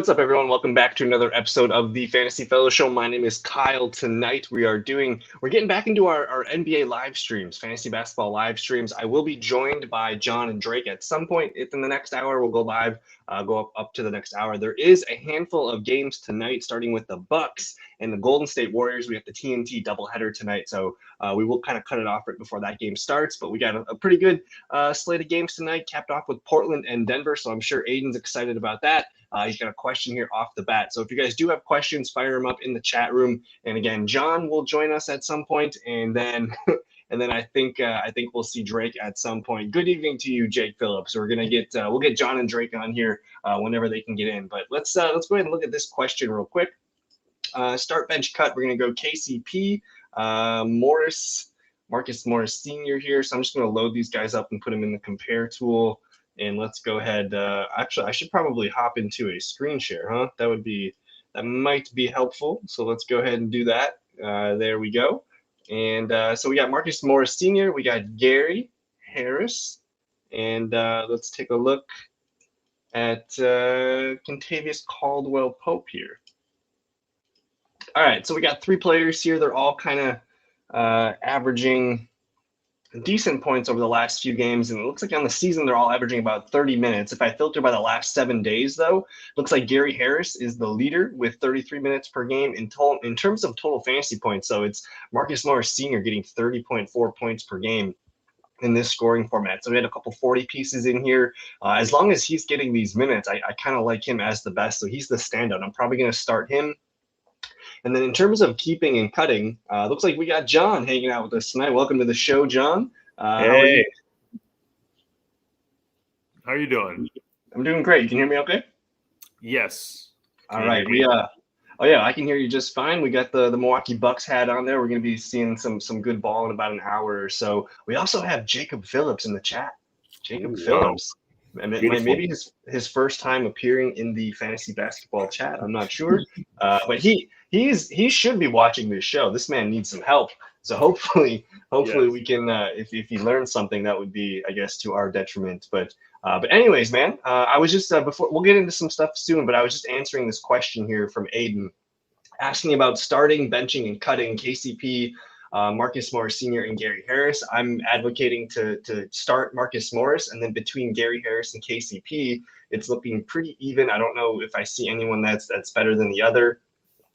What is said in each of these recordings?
What's up, everyone? Welcome back to another episode of the Fantasy Fellowshow. My name is Kyle. Tonight we're getting back into our NBA live streams, fantasy basketball live streams. I will be joined by John and Drake at some point in the next hour. We'll go live, go up to the next hour. There is a handful of games tonight, starting with the Bucks and the Golden State Warriors. We have the TNT doubleheader tonight, so we will kind of cut it off right before that game starts. But we got a pretty good slate of games tonight, capped off with Portland and Denver. So I'm sure Aiden's excited about that. He's got a question here off the bat. So if you guys do have questions, fire them up in the chat room. And again, John will join us at some point, and then I think we'll see Drake at some point. Good evening to you, Jake Phillips. We're gonna get we'll get John and Drake on here whenever they can get in. But let's go ahead and look at this question real quick. Start bench cut. We're gonna go KCP, Marcus Morris Sr. here. So I'm just gonna load these guys up and put them in the compare tool. And let's go ahead. Actually, I should probably hop into a screen share, huh? That might be helpful. So let's go ahead and do that. There we go. And so we got Marcus Morris Sr., we got Gary Harris, and let's take a look at Kentavious Caldwell-Pope here. All right, so we got three players here. They're all kind of averaging decent points over the last few games, and it looks like on the season they're all averaging about 30 minutes. If I filter by the last 7 days, though, it looks like Gary Harris is the leader with 33 minutes per game in terms of total fantasy points. So it's Marcus Morris Sr. getting 30.4 points per game in this scoring format. So we had a couple 40 pieces in here. As long as he's getting these minutes, I kind of like him as the best. So he's the standout. I'm probably going to start him. And then in terms of keeping and cutting, looks like we got John hanging out with us tonight. Welcome to the show, John. Hey. How are you doing? I'm doing great. You can hear me okay? Yes. All right. I can hear you just fine. We got the Milwaukee Bucks hat on there. We're going to be seeing some good ball in about an hour or so. We also have Jacob Phillips in the chat. Jacob Phillips. Wow. Maybe his first time appearing in the fantasy basketball chat. I'm not sure. But he should be watching this show. This man needs some help. So hopefully yes. We can. If he learns something, that would be, I guess, to our detriment. But anyways, man, I was just before we'll get into some stuff soon. But I was just answering this question here from Aiden, asking about starting, benching, and cutting KCP, Marcus Morris Sr. and Gary Harris. I'm advocating to start Marcus Morris, and then between Gary Harris and KCP, it's looking pretty even. I don't know if I see anyone that's better than the other.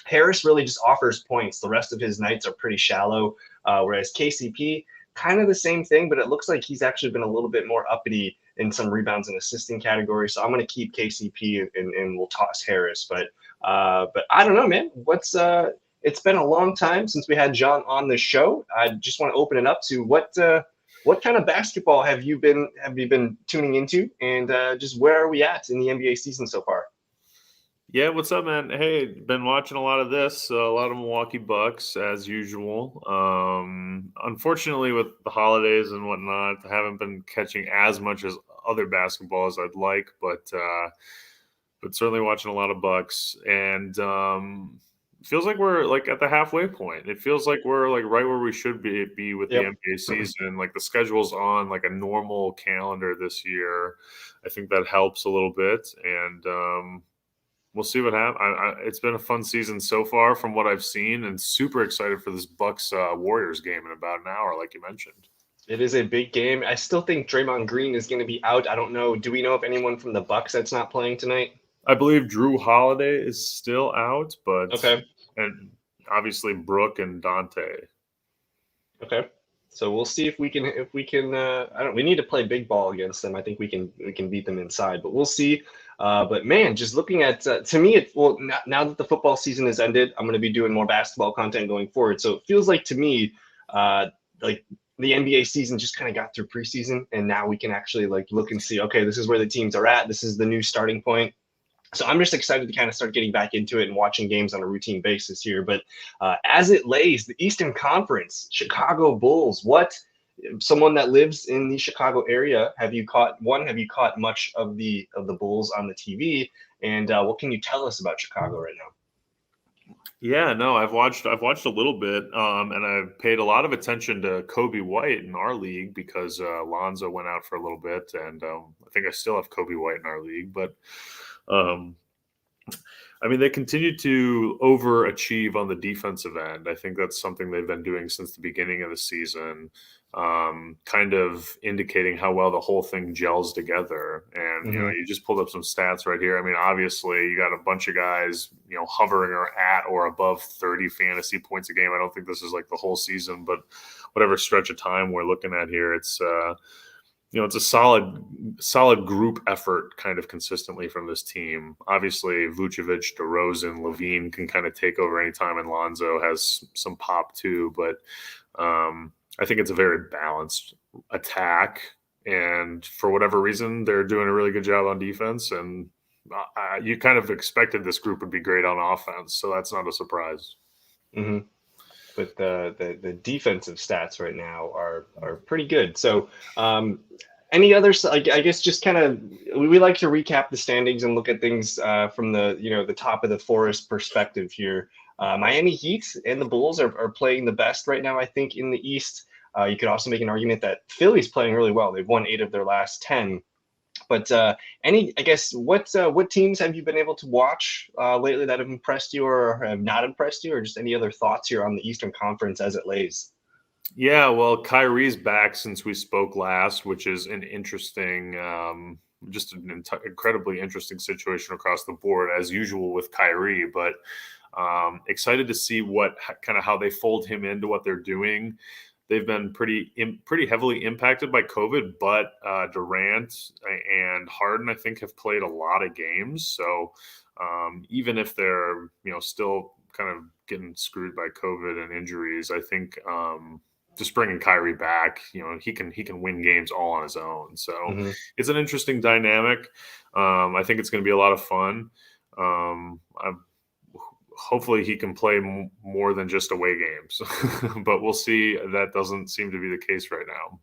Harris really just offers points. The rest of his nights are pretty shallow, whereas KCP, kind of the same thing, but it looks like he's actually been a little bit more uppity in some rebounds and assisting categories. So I'm going to keep KCP and we'll toss Harris. But I don't know, man. It's been a long time since we had John on the show. I just want to open it up to what kind of basketball have you been tuning into, and just where are we at in the NBA season so far? Yeah, what's up, man? Hey, been watching a lot of this, a lot of Milwaukee Bucks as usual. Unfortunately, with the holidays and whatnot, I haven't been catching as much as other basketball as I'd like, but certainly watching a lot of Bucks, and it feels like we're like at the halfway point. It feels like we're like right where we should be with the NBA season. Like the schedule's on like a normal calendar this year. I think that helps a little bit, and we'll see what happens. It's been a fun season so far from what I've seen, and super excited for this Bucks Warriors game in about an hour, like you mentioned. It is a big game. I still think Draymond Green is going to be out. I don't know. Do we know if anyone from the Bucks that's not playing tonight? I believe Drew Holiday is still out, but okay. And obviously Brooke and Dante. Okay. So we'll see if we can we need to play big ball against them. I think we can beat them inside, but we'll see. But man, just looking at to me, now that the football season has ended, I'm going to be doing more basketball content going forward. So it feels like to me, like the NBA season just kind of got through preseason, and now we can actually like look and see, okay, this is where the teams are at. This is the new starting point. So I'm just excited to kind of start getting back into it and watching games on a routine basis here. But as it lays, the Eastern Conference, Chicago Bulls, someone that lives in the Chicago area, have you caught much of the Bulls on the TV? And what can you tell us about Chicago right now? Yeah, no, I've watched a little bit, and I've paid a lot of attention to Kobe White in our league because Lonzo went out for a little bit, and I think I still have Kobe White in our league. But I mean, they continue to overachieve on the defensive end. I think that's something they've been doing since the beginning of the season, kind of indicating how well the whole thing gels together. And, you just pulled up some stats right here. I mean, obviously, you got a bunch of guys, hovering or at or above 30 fantasy points a game. I don't think this is like the whole season, but whatever stretch of time we're looking at here, it's it's a solid group effort kind of consistently from this team. Obviously, Vucevic, DeRozan, Levine can kind of take over anytime, and Lonzo has some pop too. But I think it's a very balanced attack. And for whatever reason, they're doing a really good job on defense. And you kind of expected this group would be great on offense. So that's not a surprise. Mm-hmm. But the defensive stats right now are pretty good. So any other, I guess, just kind of, we like to recap the standings and look at things from the top of the forest perspective here. Miami Heat and the Bulls are playing the best right now, I think, in the East. You could also make an argument that Philly's playing really well. They've won 8 of their last 10. But what teams have you been able to watch lately that have impressed you or have not impressed you, or just any other thoughts here on the Eastern Conference as it lays? Yeah, well, Kyrie's back since we spoke last, which is an interesting, just an incredibly interesting situation across the board, as usual with Kyrie. But excited to see how they fold him into what they're doing. They've been pretty heavily impacted by COVID, but Durant and Harden, I think, have played a lot of games. So even if they're still kind of getting screwed by COVID and injuries, I think just bringing Kyrie back, he can win games all on his own. So it's an interesting dynamic. I think it's going to be a lot of fun. Hopefully he can play more than just away games, but we'll see. That doesn't seem to be the case right now.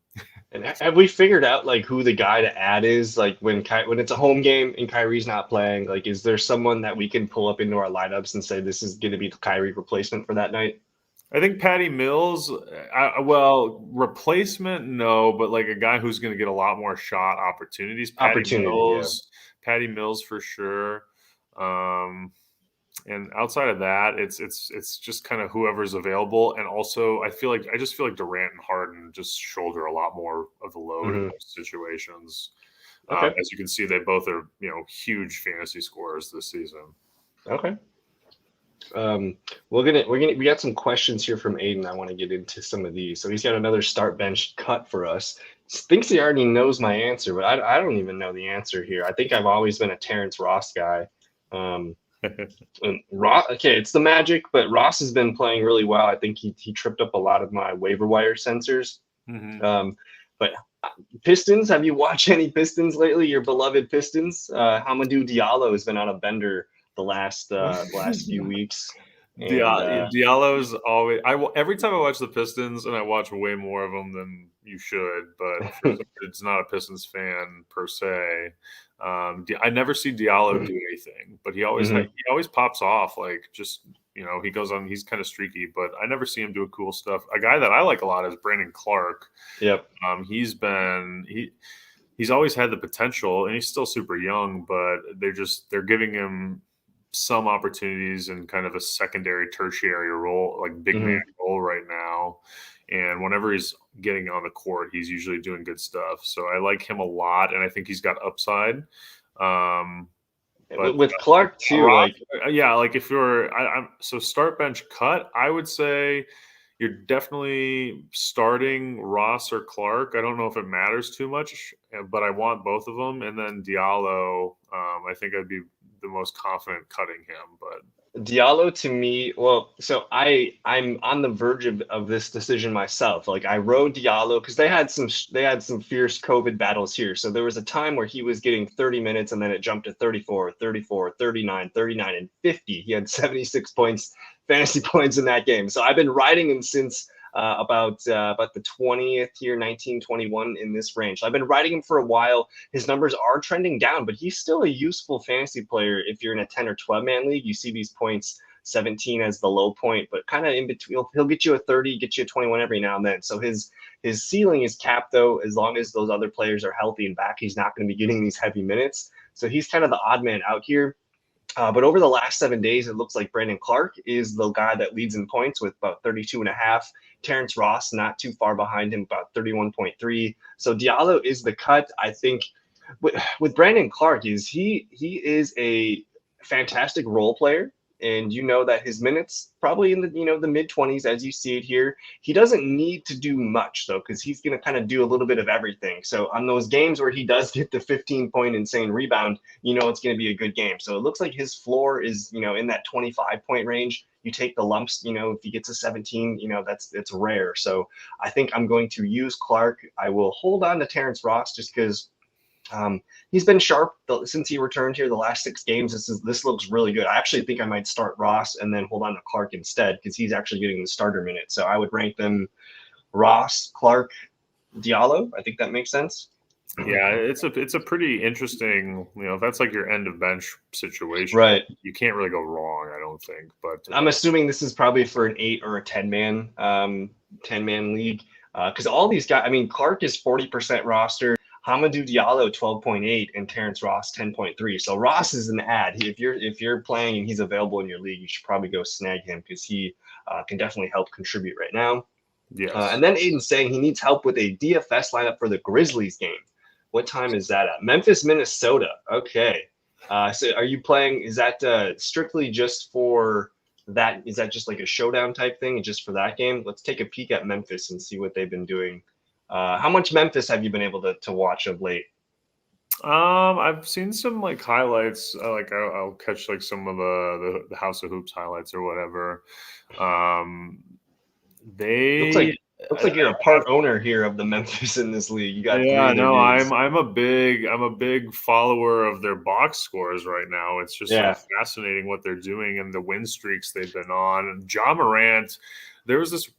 And have we figured out who the guy to add is? When it's a home game and Kyrie's not playing, is there someone that we can pull up into our lineups and say this is going to be the Kyrie replacement for that night? I think Patty Mills, replacement, no, but a guy who's going to get a lot more shot opportunities. Patty Mills for sure. And outside of that, it's just kind of whoever's available. And also, I just feel like Durant and Harden just shoulder a lot more of the load in those situations. Okay. As you can see, they both are huge fantasy scorers this season. Okay. We got some questions here from Aiden. I want to get into some of these. So he's got another start bench cut for us. Thinks he already knows my answer, but I don't even know the answer here. I think I've always been a Terrence Ross guy. And Ross, it's the Magic, but Ross has been playing really well. I think he tripped up a lot of my waiver wire sensors. But Pistons, have you watched any Pistons lately? Your beloved Pistons? Hamidou Diallo has been on a bender the last few weeks. Diallo's always. Every time I watch the Pistons, and I watch way more of them than you should, but it's not a Pistons fan per se. I never see Diallo do anything, but he always pops off. He goes on. He's kind of streaky, but I never see him do cool stuff. A guy that I like a lot is Brandon Clark. Yep. He's always had the potential, and he's still super young, but they're giving him some opportunities in kind of a secondary, tertiary role, big man role right now. And whenever he's getting on the court, he's usually doing good stuff. So I like him a lot, and I think he's got upside. But with Clark too, if you're so start bench cut, I would say you're definitely starting Ross or Clark. I don't know if it matters too much, but I want both of them. And then Diallo, I think I'd be the most confident cutting him. But Diallo to me, so I'm on the verge of this decision myself. I rode Diallo because they had some fierce COVID battles here. So there was a time where he was getting 30 minutes and then it jumped to 34, 34, 39, 39, and 50. He had 76 fantasy points in that game. So I've been riding him since about the 20th here, 1921 in this range. So I've been riding him for a while. His numbers are trending down, but he's still a useful fantasy player. If you're in a 10 or 12 man league, you see these points, 17 as the low point, but kind of in between. He'll get you a 30, get you a 21 every now and then. So his ceiling is capped though. As long as those other players are healthy and back, he's not going to be getting these heavy minutes. So he's kind of the odd man out here. But over the last 7 days, it looks like Brandon Clark is the guy that leads in points with about 32.5. Terrence Ross not too far behind him, about 31.3. So Diallo is the cut. I think with Brandon Clark he is a fantastic role player, and you know that his minutes probably in the mid-20s as you see it here. He doesn't need to do much though, because he's going to kind of do a little bit of everything. So on those games where he does get the 15-point insane rebound, it's going to be a good game. So it looks like his floor is in that 25-point range. You take the lumps, if he gets a 17, it's rare. So I think I'm going to use Clark. I will hold on to Terrence Ross just because he's been sharp since he returned here the last 6 games. This looks really good. I actually think I might start Ross and then hold on to Clark instead, because he's actually getting the starter minute. So I would rank them Ross, Clark, Diallo. I think that makes sense. Yeah, it's a pretty interesting, if that's like your end of bench situation, right? You can't really go wrong, I don't think. But I'm assuming this is probably for an 8 or a 10-man league, because all these guys. I mean, Clark is 40% roster. Hamidou Diallo 12.8 and Terrence Ross 10.3. So Ross is an ad. If you're playing and he's available in your league, you should probably go snag him, because he can definitely help contribute right now. Yes. And then Aiden's saying he needs help with a DFS lineup for the Grizzlies game. What time is that at? Memphis, Minnesota. Okay. So are you playing? Is that strictly just for that? Is that just like a showdown type thing, just for that game? Let's take a peek at Memphis and see what they've been doing. How much Memphis have you been able to watch of late? I've seen some like highlights. I'll catch like some of the House of Hoops highlights or whatever. They looks like you're a part owner here of the Memphis in this league. You got I'm a big follower of their box scores right now. It's just so fascinating what they're doing and the win streaks they've been on. And Ja Morant, there was this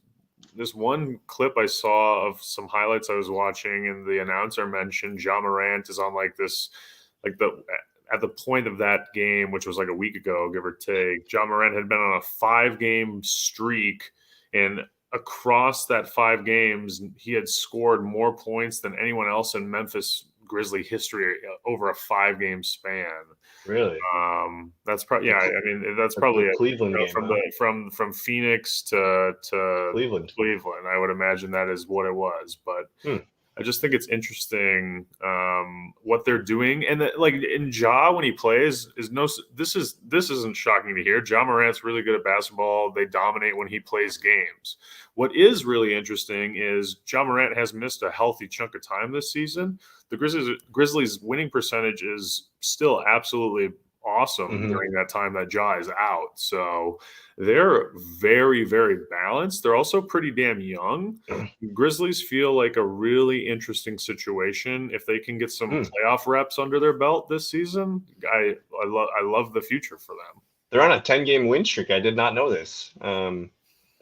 one clip I saw of some highlights I was watching, and the announcer mentioned Ja Morant is on at the point of that game, which was like a week ago, give or take. Ja Morant had been on a 5-game streak, and across that 5 games, he had scored more points than anyone else in Memphis Grizzly history over a 5-game span. Really? That's probably I mean that's probably a Cleveland game, from Phoenix to Cleveland. I would imagine that is what it was, but I just think it's interesting what they're doing, and like in Ja when he plays this isn't shocking to hear. Ja Morant's really good at basketball. They dominate when he plays games. What is really interesting is Ja Morant has missed a healthy chunk of time this season. The Grizzlies' winning percentage is still absolutely awesome during that time that Ja is out. So they're very, very balanced. They're also pretty damn young. Grizzlies feel like a really interesting situation. If they can get some playoff reps under their belt this season, I love the future for them. They're on a 10-game win streak. I did not know this.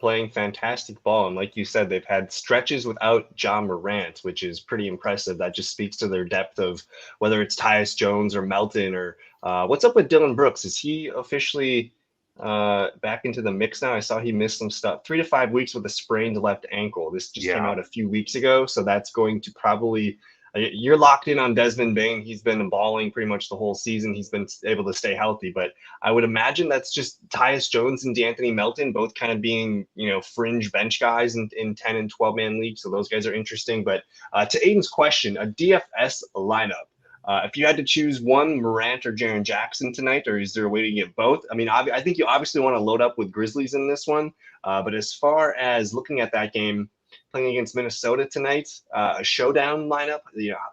Playing fantastic ball. And like you said, they've had stretches without Ja Morant, which is pretty impressive. That just speaks to their depth of whether it's Tyus Jones or Melton or what's up with Dillon Brooks? Is he officially back into the mix now? I saw he missed some stuff. 3 to 5 weeks with a sprained left ankle. This just came out a few weeks ago. So that's going to probably you're locked in on Desmond Bane. He's been balling pretty much the whole season. He's been able to stay healthy, but I would imagine that's just Tyus Jones and D'Anthony Melton both kind of being, fringe bench guys in 10 and 12-man leagues. So those guys are interesting. But to Aiden's question, a DFS lineup. If you had to choose one, Morant or Jaren Jackson tonight, or is there a way to get both? I mean, I think you obviously want to load up with Grizzlies in this one. But as far as looking at that game, playing against Minnesota tonight, a showdown lineup,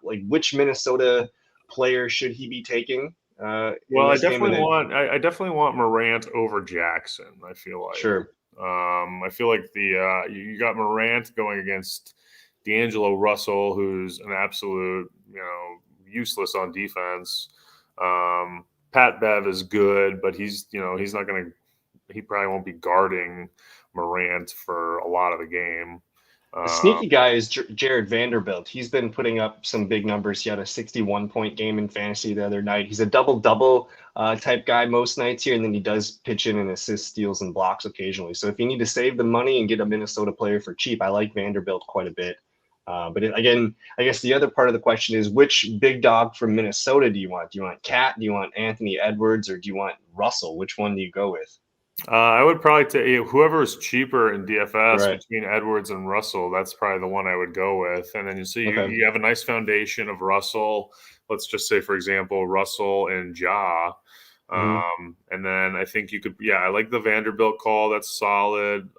like which Minnesota player should he be taking? Well, I definitely want Morant over Jackson. I feel like sure. I feel like you got Morant going against D'Angelo Russell, who's an absolute useless on defense. Pat Bev is good, but he probably won't be guarding Morant for a lot of the game. The sneaky guy is Jared Vanderbilt. He's been putting up some big numbers. He had a 61-point game in fantasy the other night. He's a double-double type guy most nights here, and then he does pitch in and assist, steals, and blocks occasionally. So if you need to save the money and get a Minnesota player for cheap, I like Vanderbilt quite a bit. Again, I guess the other part of the question is, which big dog from Minnesota do you want? Do you want Cat? Do you want Anthony Edwards? Or do you want Russell? Which one do you go with? I would probably take whoever is cheaper in DFS Right. between Edwards and Russell. That's probably the one I would go with. And then you have a nice foundation of Russell. Let's just say, for example, Russell and Ja. And then I think you could, I like the Vanderbilt call. That's solid.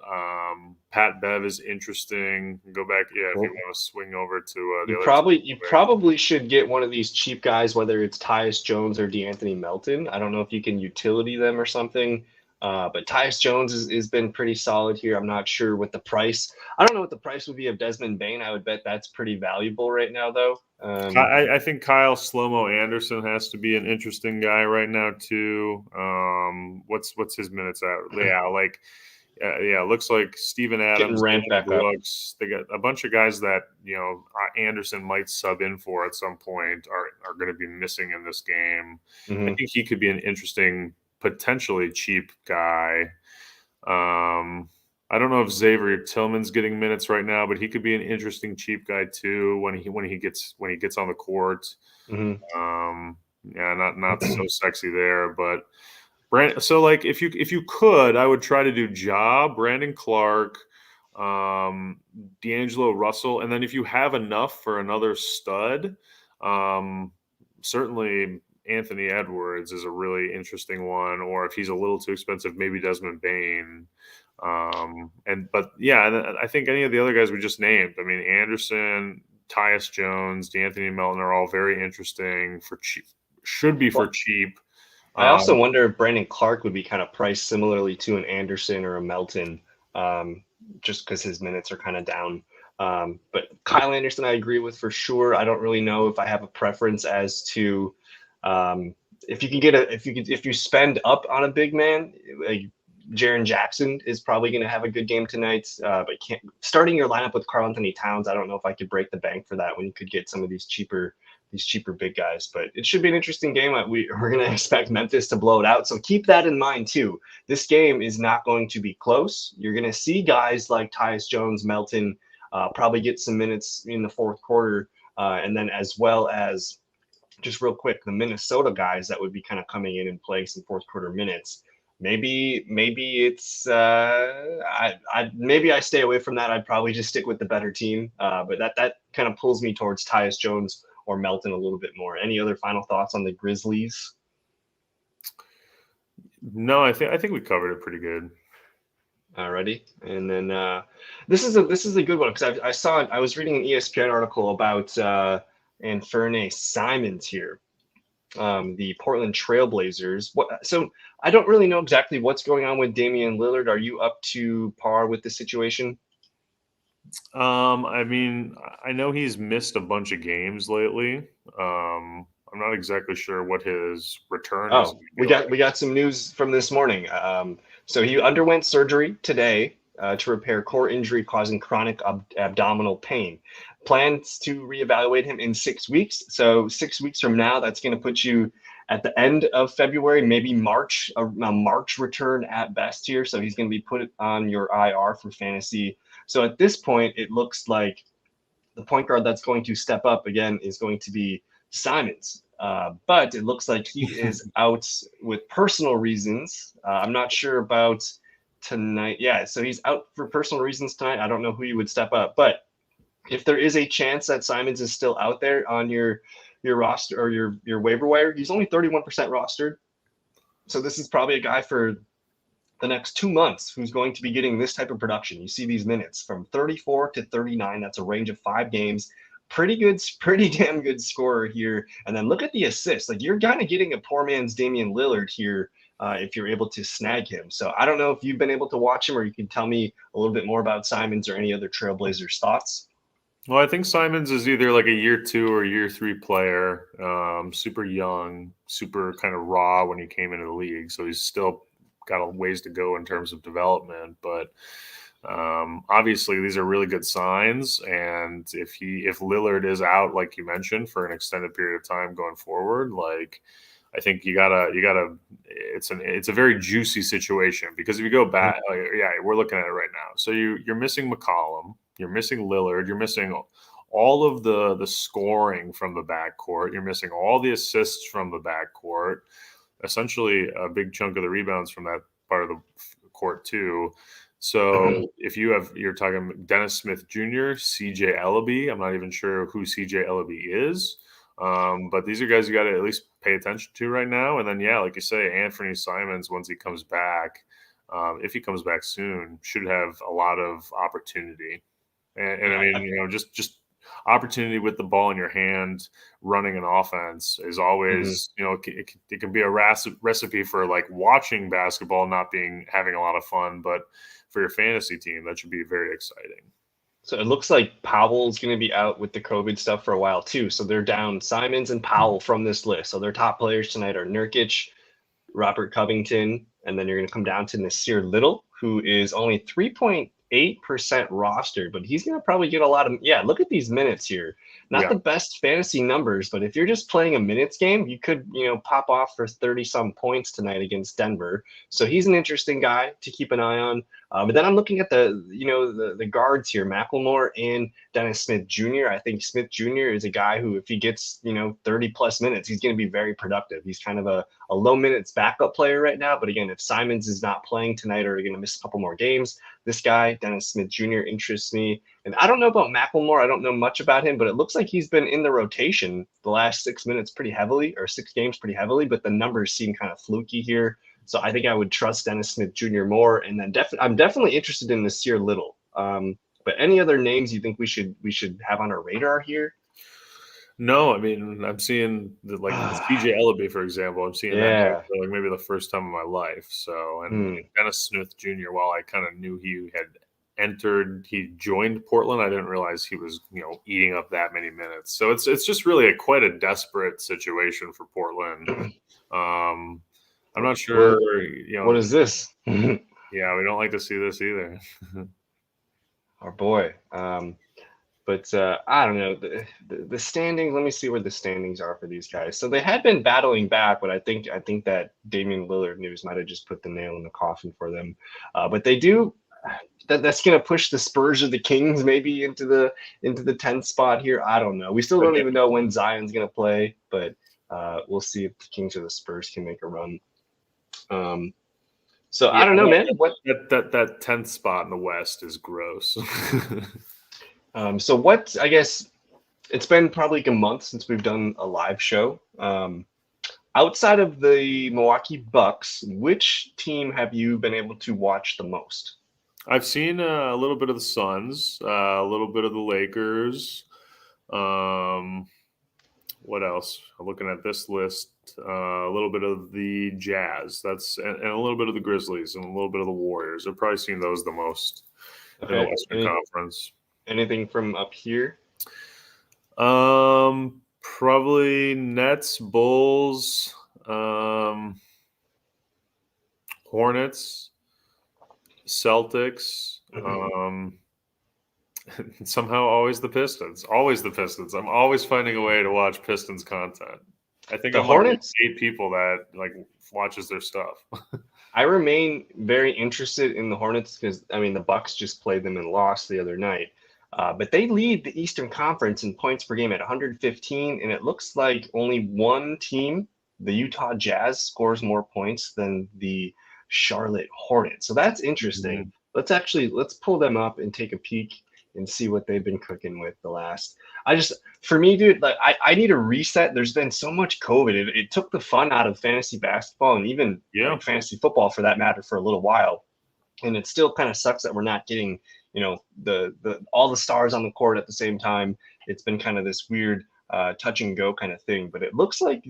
Pat Bev is interesting. Go back, if you want to swing over to the you probably should get one of these cheap guys, whether it's Tyus Jones or DeAnthony Melton. I don't know if you can utility them or something. But Tyus Jones has been pretty solid here. I'm not sure what the price. I don't know what the price would be of Desmond Bane. I would bet that's pretty valuable right now, though. I think Kyle Slow-Mo Anderson has to be an interesting guy right now too. What's his minutes at? It looks like Steven Adams ramped back up. They got a bunch of guys that Anderson might sub in for at some point are going to be missing in this game. I think he could be an interesting, potentially cheap guy. I don't know if Xavier Tillman's getting minutes right now, but he could be an interesting cheap guy too when he gets on the court. Not so sexy there, but so like if you could, I would try to do Ja, Brandon Clark, D'Angelo Russell, and then if you have enough for another stud, certainly Anthony Edwards is a really interesting one, or if he's a little too expensive, maybe Desmond Bane. And I think any of the other guys we just named, I mean, Anderson, Tyus Jones, DeAnthony Melton are all very interesting for cheap. Should be for cheap. I also wonder if Brandon Clark would be kind of priced similarly to an Anderson or a Melton, just because his minutes are kind of down. But Kyle Anderson, I agree with for sure. I don't really know if I have a preference as to if you spend up on a big man, like Jaren Jackson is probably going to have a good game tonight. But starting your lineup with Karl Anthony Towns, I don't know if I could break the bank for that when you could get some of these cheaper big guys. But it should be an interesting game. We're going to expect Memphis to blow it out. So keep that in mind too. This game is not going to be close. You're going to see guys like Tyus Jones, Melton probably get some minutes in the fourth quarter. And then as well as just real quick, the Minnesota guys that would be kind of coming in and playing some fourth quarter minutes. Maybe it's maybe I stay away from that. I'd probably just stick with the better team. But that kind of pulls me towards Tyus Jones or Melton a little bit more. Any other final thoughts on the Grizzlies? No, I think we covered it pretty good. Alrighty, and then this is a good one because I was reading an ESPN article about Anfernee Simons here, the Portland Trailblazers. So I don't really know exactly what's going on with Damian Lillard. Are you up to par with the situation? I mean, I know he's missed a bunch of games lately. I'm not exactly sure what his return is. We got some news from this morning. So he underwent surgery today to repair core injury causing chronic abdominal pain. Plans to reevaluate him in 6 weeks. So 6 weeks from now, that's going to put you at the end of February, maybe March, a March return at best here. So he's going to be put on your IR for fantasy. So at this point, it looks like the point guard that's going to step up again is going to be Simons. But it looks like he is out with personal reasons. I'm not sure about tonight. Yeah, so he's out for personal reasons tonight. I don't know who you would step up. But if there is a chance that Simons is still out there on your roster or your waiver wire, he's only 31% rostered. So this is probably a guy for the next 2 months who's going to be getting this type of production. You see these minutes from 34 to 39. That's a range of 5 games. Pretty damn good scorer here. And then look at the assists. Like, you're kind of getting a poor man's Damian Lillard here if you're able to snag him. So I don't know if you've been able to watch him, or you can tell me a little bit more about Simons or any other Trailblazers thoughts. Well, I think Simons is either like a year 2 or year 3 player, super young, super kind of raw when he came into the league. So he's still got a ways to go in terms of development, but obviously these are really good signs. And if Lillard is out, like you mentioned, for an extended period of time going forward, like, I think you gotta. It's a very juicy situation, because if you go back, we're looking at it right now. So you're missing McCollum, you're missing Lillard, you're missing all of the scoring from the backcourt. You're missing all the assists from the backcourt. Essentially, a big chunk of the rebounds from that part of the court too. So if you're talking Dennis Smith Jr., CJ Ellaby. I'm not even sure who CJ Ellaby is. But these are guys you got to at least pay attention to right now. And then, yeah, like you say, Anthony Simons, once he comes back, if he comes back soon, should have a lot of opportunity. And I mean, just opportunity with the ball in your hand, running an offense is always, it can be a recipe for like watching basketball, not having a lot of fun, but for your fantasy team, that should be very exciting. So it looks like Powell's going to be out with the COVID stuff for a while too. So they're down Simons and Powell from this list. So their top players tonight are Nurkic, Robert Covington, and then you're going to come down to Nasir Little, who is only 3.8% rostered, but he's going to probably get a lot of, look at these minutes here. Not the best fantasy numbers, but if you're just playing a minutes game, you could, pop off for 30 some points tonight against Denver. So he's an interesting guy to keep an eye on. But then I'm looking at the guards here, McLemore and Dennis Smith Jr. I think Smith Jr. is a guy who, if he gets, 30 plus minutes, he's going to be very productive. He's kind of a low minutes backup player right now. But again, if Simons is not playing tonight or going to miss a couple more games, this guy, Dennis Smith Jr., interests me. And I don't know about McLemore. I don't know much about him, but it looks like he's been in the rotation the last 6 games pretty heavily, but the numbers seem kind of fluky here. So I think I would trust Dennis Smith Jr. more. And then I'm definitely interested in Nasir Little. But any other names you think we should have on our radar here? No, I mean, I'm seeing the CJ Ellaby, for example. I'm seeing that for like maybe the first time in my life. So, and Dennis Smith Jr., while I kind of knew he he joined Portland, I didn't realize he was, eating up that many minutes. So it's just really quite a desperate situation for Portland. I'm not sure, what is this? Yeah, we don't like to see this either. Our boy. But I don't know the standings. Let me see where the standings are for these guys. So they had been battling back, but I think that Damian Lillard news might have just put the nail in the coffin for them. But they do. That's going to push the Spurs or the Kings maybe into the 10th spot here. I don't know. We still don't even know when Zion's going to play, but we'll see if the Kings or the Spurs can make a run. So I don't know, man. What that 10th spot in the West is gross. So what, I guess it's been probably like a month since we've done a live show. Outside of the Milwaukee Bucks, which team have you been able to watch the most? I've seen a little bit of the Suns, a little bit of the Lakers. What else? I'm looking at this list. A little bit of the Jazz. And a little bit of the Grizzlies and a little bit of the Warriors. I've probably seen those the most in the Western Conference. Anything from up here? Probably Nets, Bulls, Hornets, Celtics. Somehow always the Pistons. Always the Pistons. I'm always finding a way to watch Pistons content. I think the I'm Hornets, 8 people that watches their stuff. I remain very interested in the Hornets because the Bucks just played them and lost the other night. But they lead the Eastern Conference in points per game at 115, and it looks like only one team, the Utah Jazz, scores more points than the Charlotte Hornets. So that's interesting. Let's pull them up and take a peek and see what they've been cooking with the last. For me, dude, I need a reset. There's been so much COVID. It took the fun out of fantasy basketball and even fantasy football for that matter for a little while. And it still kind of sucks that we're not getting, all the stars on the court at the same time. It's been kind of this weird touch and go kind of thing. But it looks like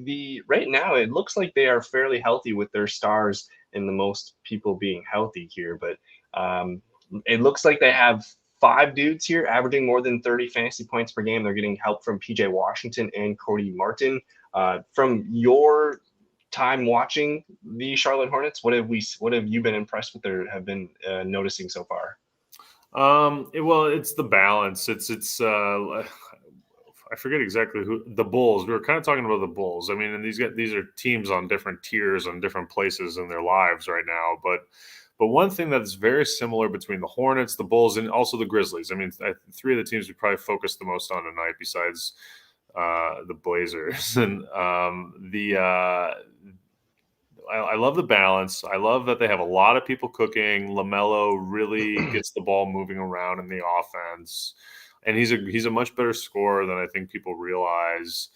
right now they are fairly healthy with their stars and the most people being healthy here. But it looks like they have 5 dudes here averaging more than 30 fantasy points per game. They're getting help from PJ Washington and Cody Martin. From your time watching the Charlotte Hornets, what have you been impressed with or have been noticing so far? Well, it's the balance. It's I forget exactly who the Bulls. We were kind of talking about the Bulls. And these are teams on different tiers and different places in their lives right now. But But one thing that's very similar between the Hornets, the Bulls, and also the Grizzlies. I mean, three of the teams we probably focused the most on tonight, besides the Blazers. And I love the balance. I love that they have a lot of people cooking. LaMelo really gets the ball moving around in the offense, and he's a much better scorer than I think people realize.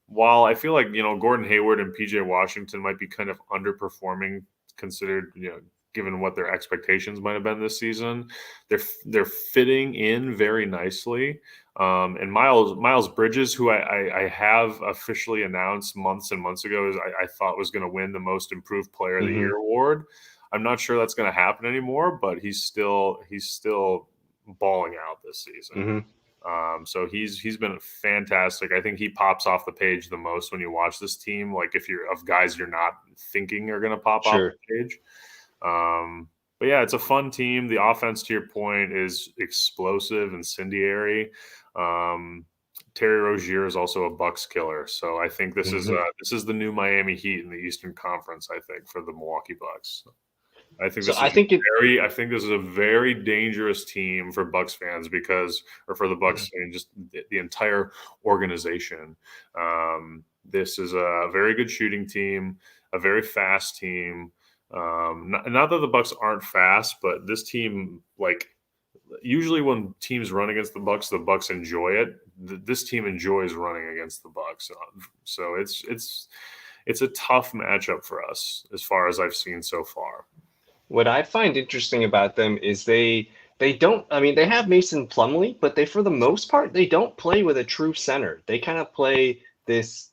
While I feel like Gordon Hayward and PJ Washington might be kind of underperforming, considered given what their expectations might have been this season, they're fitting in very nicely. And Miles Bridges, who I have officially announced months and months ago, I thought was going to win the Most Improved Player of the Year award. I'm not sure that's going to happen anymore, but he's still balling out this season. So he's been fantastic. I think he pops off the page the most when you watch this team. Like if you're of guys you're not thinking are going to pop off the page. But yeah, it's a fun team. The offense, to your point, is explosive, incendiary. Terry Rozier is also a Bucks killer, so I think this is the new Miami Heat in the Eastern Conference. I think for the Milwaukee Bucks. I think this is a very dangerous team for Bucks fans or for the Bucks and just the entire organization. This is a very good shooting team, a very fast team. Not that the Bucks aren't fast, but this team, like usually when teams run against the Bucks enjoy it. This team enjoys running against the Bucks, so it's a tough matchup for us as far as I've seen so far. What I find interesting about them is they don't. I mean, they have Mason Plumlee, but for the most part, they don't play with a true center. They kind of play this.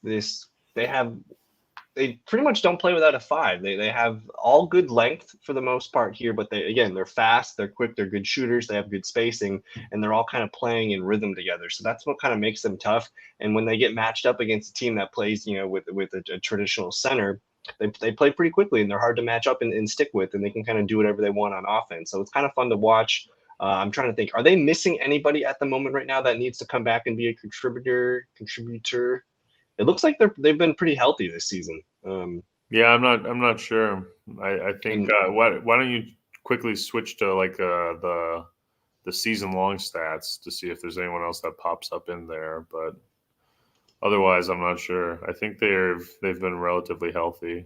They pretty much don't play without a five. They have all good length for the most part here, but they're fast, they're quick, they're good shooters, they have good spacing, and they're all kind of playing in rhythm together. So that's what kind of makes them tough. And when they get matched up against a team that plays, with a traditional center, they play pretty quickly and they're hard to match up and stick with, and they can kind of do whatever they want on offense. So it's kind of fun to watch. I'm trying to think, are they missing anybody at the moment right now that needs to come back and be a contributor? It looks like they've been pretty healthy this season. Yeah, I'm not sure. I think why don't you quickly switch to like the season long stats to see if there's anyone else that pops up in there, but otherwise I'm not sure. I think they've been relatively healthy.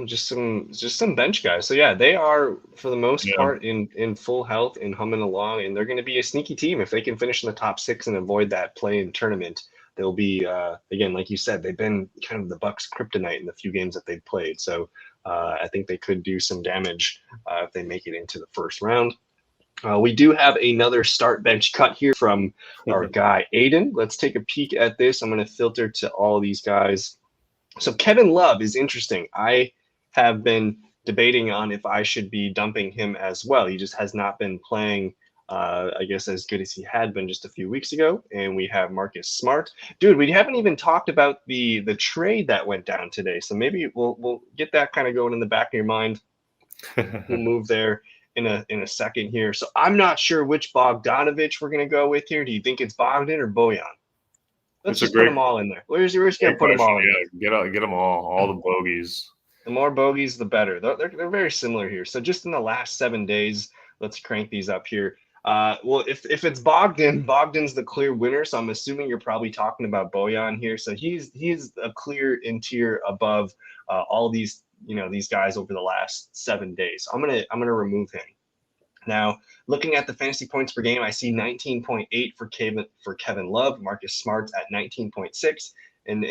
Just some bench guys. So yeah, they are for the most part in full health and humming along, and they're going to be a sneaky team if they can finish in the top 6 and avoid that play-in tournament. They'll be again, like you said, they've been kind of the Bucks' kryptonite in the few games that they've played. So I think they could do some damage if they make it into the first round. We do have another start bench cut here from our guy Aiden. Let's take a peek at this. I'm going to filter to all these guys. So Kevin Love is interesting. I have been debating on if I should be dumping him as well. He just has not been playing, I guess, as good as he had been just a few weeks ago. And we have Marcus Smart. Dude, we haven't even talked about the trade that went down today. So maybe we'll get that kind of going in the back of your mind. We'll move there in a second here. So I'm not sure which Bogdanovich we're going to go with here. Do you think it's Bogdan or Bojan? Let's just put them all in there. We're just going to put them all in there. Get them all the bogeys. The more bogeys, the better. They're very similar here. So just in the last 7 days, let's crank these up here. Well, if it's Bogdan, Bogdan's the clear winner. So I'm assuming you're probably talking about Bojan here. So he's a clear in tier above all these these guys over the last 7 days. So I'm gonna remove him. Now, looking at the fantasy points per game, I see 19.8 for Kevin Love, Marcus Smart at 19.6, and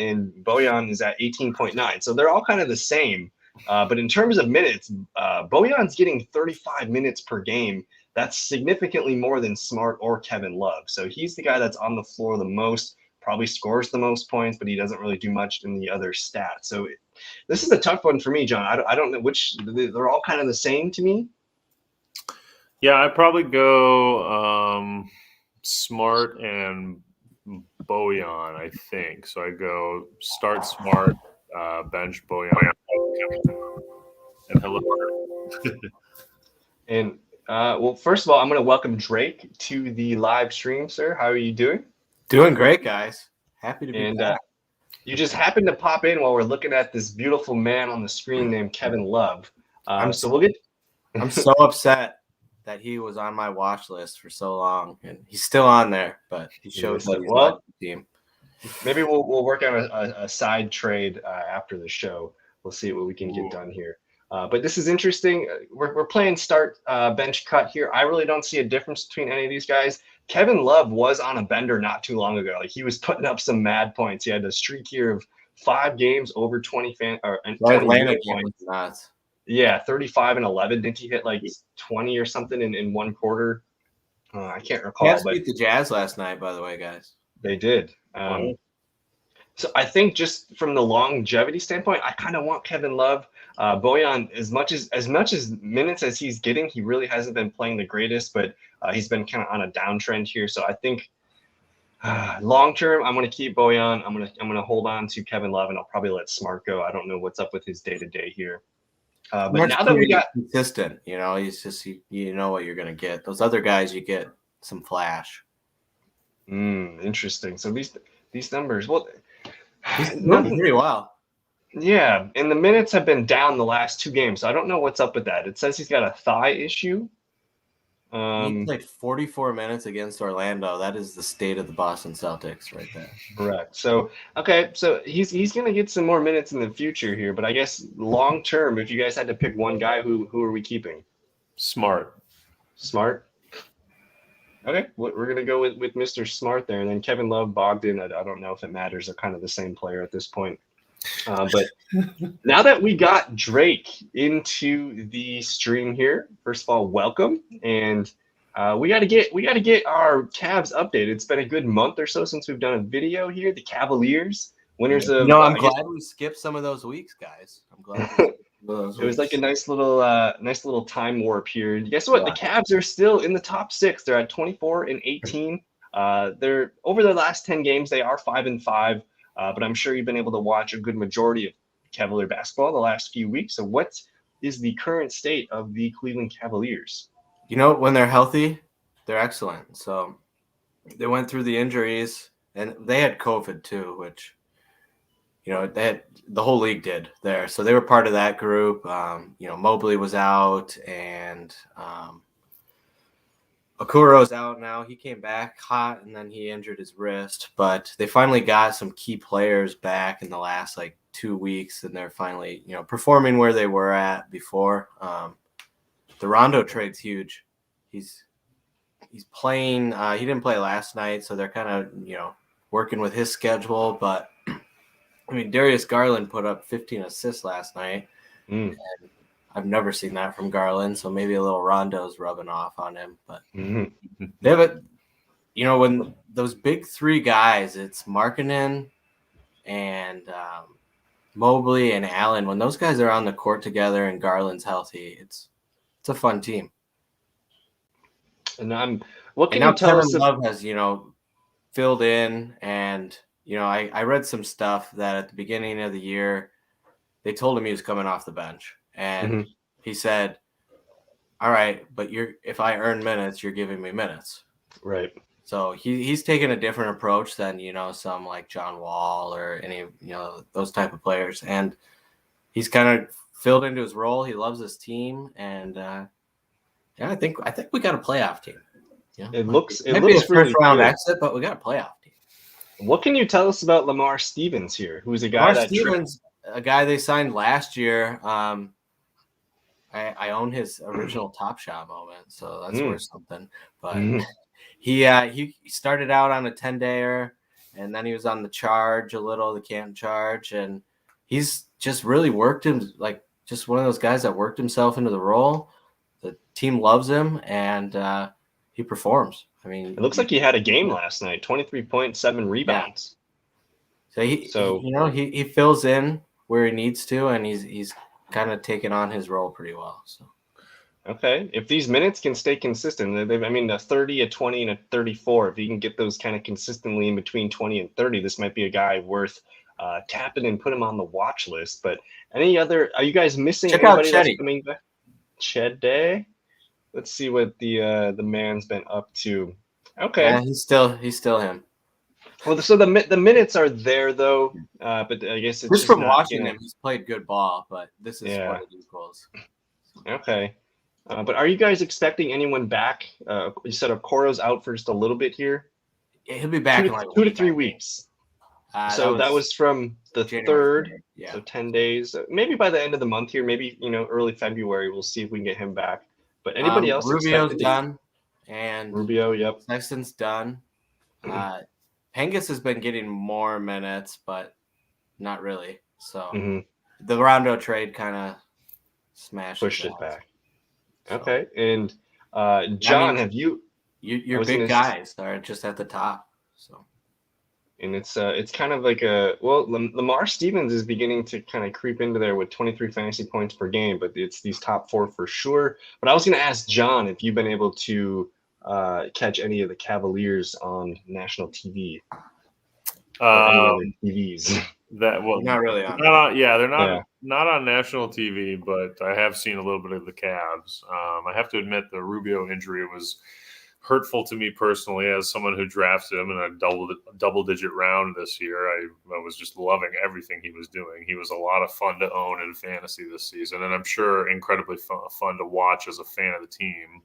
Bojan is at 18.9. So they're all kind of the same. But in terms of minutes, Bojan's getting 35 minutes per game. That's significantly more than Smart or Kevin Love. So he's the guy that's on the floor the most, probably scores the most points, but he doesn't really do much in the other stats. So this is a tough one for me, John. I don't know which. They're all kind of the same to me. Yeah, I'd probably go Smart and Bojan, I think. So I go start Smart, bench Bojan, and hello. And well, first of all, I'm going to welcome Drake to the live stream, sir. How are you doing? Doing great, guys. Happy to be back. You just happened to pop in while we're looking at this beautiful man on the screen named Kevin Love. So we'll get. I'm so upset that he was on my watch list for so long, and he's still on there, but he shows that he's not the team. Maybe we'll work on a side trade after the show. We'll see what we can get done here. But this is interesting. We're playing start bench cut here. I really don't see a difference between any of these guys. Kevin Love was on a bender not too long ago. Like he was putting up some mad points. He had a streak here of 5 games over 20 points. Yeah, 35 and 11. Didn't he hit like 20 or something in one quarter? I can't recall. Cavs beat the Jazz last night, by the way, guys. They did. So I think just from the longevity standpoint, I kind of want Kevin Love. Bojan, as much as minutes as he's getting, he really hasn't been playing the greatest, but he's been kind of on a downtrend here. So I think long term, I'm going to keep Bojan. I'm going to hold on to Kevin Love, and I'll probably let Smart go. I don't know what's up with his day to day here. But now that we got consistent, he's just you know what you're going to get. Those other guys, you get some flash. Interesting. So these numbers, well, he's doing pretty well. Yeah, and the minutes have been down the last 2 games. So I don't know what's up with that. It says he's got a thigh issue. He played 44 minutes against Orlando. That is the state of the Boston Celtics right there. Correct. So, okay, so he's going to get some more minutes in the future here, but I guess long term, if you guys had to pick one guy, who are we keeping? Smart. Okay, we're going to go with Mr. Smart there, and then Kevin Love, Bogdan. I don't know if it matters. They're kind of the same player at this point. But now that we got Drake into the stream here, first of all, welcome, and we got to get our Cavs updated. It's been a good month or so since we've done a video here. The Cavaliers, winners of. I'm glad we skipped some of those weeks, guys. I'm glad. It was like a nice little time warp here. Guess what? Yeah. The Cavs are still in the top 6. They're at 24 and 18. They're over their last 10 games. They are 5-5. But I'm sure you've been able to watch a good majority of Cavalier basketball the last few weeks. So what is the current state of the Cleveland Cavaliers? When they're healthy, they're excellent. So they went through the injuries, and they had COVID too, which, they had, the whole league did there. So they were part of that group. Mobley was out, and Okuro's out now. He came back hot, and then he injured his wrist. But they finally got some key players back in the last 2 weeks, and they're finally performing where they were at before. The Rondo trade's huge. He's playing. He didn't play last night, so they're kind of working with his schedule. But Darius Garland put up 15 assists last night. And I've never seen that from Garland, so maybe a little Rondo's rubbing off on him. But when those big 3 guys, it's Markkanen and Mobley and Allen. When those guys are on the court together and Garland's healthy, it's a fun team. And what can you tell us? Love has filled in, and I read some stuff that at the beginning of the year they told him he was coming off the bench. And he said, all right, but if I earn minutes, you're giving me minutes. Right. So he's taken a different approach than, some like John Wall or any, those type of players. And he's kind of filled into his role. He loves his team. And I think we got a playoff team. It looks be a really first round exit, but we got a playoff team. What can you tell us about Lamar Stevens here? Who's a guy a guy they signed last year. I own his original Top Shot moment, so that's worth something. But he started out on a 10-dayer, and then he was on the charge a little, the Canton charge, and he's just really worked him, just one of those guys that worked himself into the role. The team loves him, and he performs. It looks like he had a game last night, 23.7 rebounds. Yeah. So he fills in where he needs to, and he's kind of taken on his role pretty well. So, okay, if these minutes can stay consistent, a 30, a 20, and a 34. If you can get those kind of consistently in between 20 and 30, this might be a guy worth tapping and put him on the watch list. But are you guys missing anybody that's coming back? Ched Day. Let's see what the man's been up to. Okay, yeah, he's still him. Well, so the minutes are there though, but I guess it's Just from not, watching him, he's played good ball, but this is what it equals. Okay. But are you guys expecting anyone back? You said Okoro's out for just a little bit here. He'll be back in like 2 to 3 weeks. So that was from the January 3rd, yeah. so 10 days. Maybe by the end of the month here, maybe early February, we'll see if we can get him back. But anybody else? Rubio's done, and Rubio, yep. Sexton's done. Pengus has been getting more minutes, but not really. So the Rondo trade kind of pushed it back. So. Okay, and John, have you? Your big guys are just at the top. So. And it's kind of like Lamar Stevens is beginning to kind of creep into there with 23 fantasy points per game, but it's these top 4 for sure. But I was going to ask John if you've been able to catch any of the Cavaliers on national TV. Or any other TVs. Not really on. They're not on national TV, but I have seen a little bit of the Cavs. I have to admit the Rubio injury was hurtful to me personally as someone who drafted him in a double-digit round this year. I was just loving everything he was doing. He was a lot of fun to own in fantasy this season, and I'm sure incredibly fun to watch as a fan of the team.